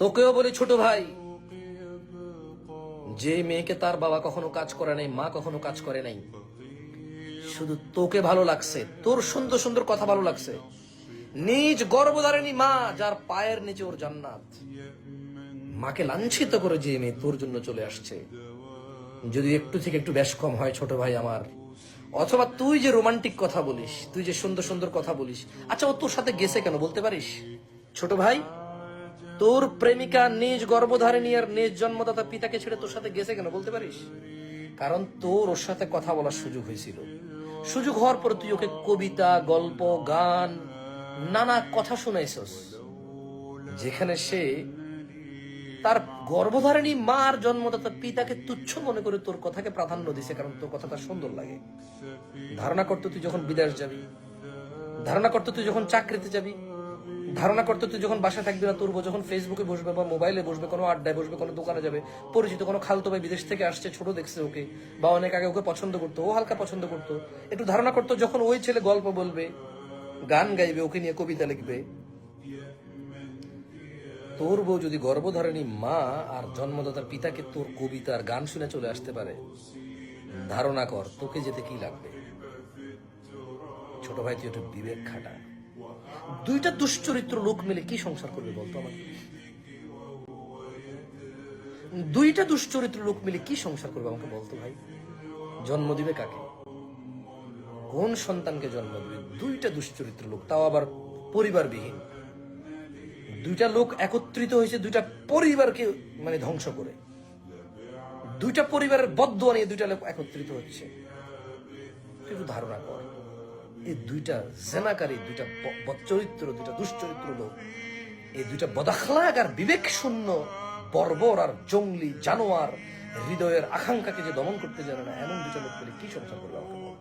তোকেও বলি ছোট ভাই, যে মেয়েকে তার বাবা কখনো কাজ করে নাই, মা কখনো কাজ করে নাই, শুধু তোকে ভালো লাগছে, তোর সুন্দর সুন্দর কথা ভালো লাগছে, নিজ গর্ভধারিণী মা যার পায়ের নিচে ওর জান্নাত, মাকে লাঞ্ছিত করে যে মেয়ে তোর জন্য চলে আসছে, যদি একটু থেকে একটু বেশ কম হয় ছোট ভাই আমার, অথবা তুই যে রোমান্টিক কথা বলিস, তুই যে সুন্দর সুন্দর কথা বলিস, আচ্ছা ও তোর সাথে গেছে কেন বলতে পারিস ছোট ভাই? তোর প্রেমিকা নিজ গর্ভধারিণী আর নিজ জন্মদাতা পিতাকে ছেড়ে তোর সাথে গেছে কেন বলতে পারিস? কারণ তোর ওর সাথে কথা বলার সুযোগ হয়েছিল। সুযোগ হওয়ার পর তুই ওকে কবিতা, গল্প, গান, নানা কথা শুনাইছস, যেখানে সে তার গর্ভধারিণী মার জন্মদাতা পিতাকে তুচ্ছ মনে করে তোর কথাকে প্রাধান্য দিছে, কারণ তোর কথা তার সুন্দর লাগে। ধারণা করতো তুই যখন বিদেশ যাবি, ধারণা করতো তুই যখন চাকরিতে যাবি, ধারণা করতো তুই যখন বাসায় থাকবি না, তোর বউ যখন ফেসবুকে বসবে বা মোবাইলে বসবে, কোনো আড্ডায় বসবে, কোনো দোকানে যাবে, পরিচিত কোনো খালতো ভাই বিদেশ থেকে আসছে, ছোট দেখছে ওকে, বা অনেক আগে ওকে পছন্দ করতো, ও হালকা পছন্দ করতো, একটু ধারণা করতো যখন ওই ছেলে গল্প বলবে, গান গাইবে, ওকে নিয়ে কবিতা লিখবে, তোর বউ যদি গর্ভধারিণী মা আর জন্মদাতার পিতাকে তোর কবিতা আর গান শুনে চলে আসতে পারে, ধারণা কর তোকে যেতে কি লাগবে। ছোট ভাই তুই একটু বিবেক খাটা। দুইটা দুশ্চরিত্র লোক মিলে কি সংসার করবে বলতো আমাকে? দুইটা দুশ্চরিত্র লোক মিলে কি সংসার করবে আমাকে বলতো ভাই? জন্ম দিবে কাকে? কোন সন্তানকে জন্ম দিবে? দুইটা দুশ্চরিত্র লোক, তাও আবার পরিবারবিহীন। দুইটা লোক একত্রিত হয়েছে দুইটা পরিবারকে মানে ধ্বংস করে, দুইটা পরিবারের বদদোয়া নিয়ে দুইটা লোক একত্রিত হচ্ছে। একটু ধারণা কর, এই দুইটা জেনাকারী, দুইটা বদচরিত্র, দুইটা দুশ্চরিত্র লোক, এই দুইটা বদাখলাক আর বিবেক শূন্য বর্বর আর জঙ্গলি জানোয়ার হৃদয়ের আকাঙ্ক্ষাকে যে দমন করতে জানে না, এমন দুইটা লোক পেলে কি সংসার করবে আমাকে বল?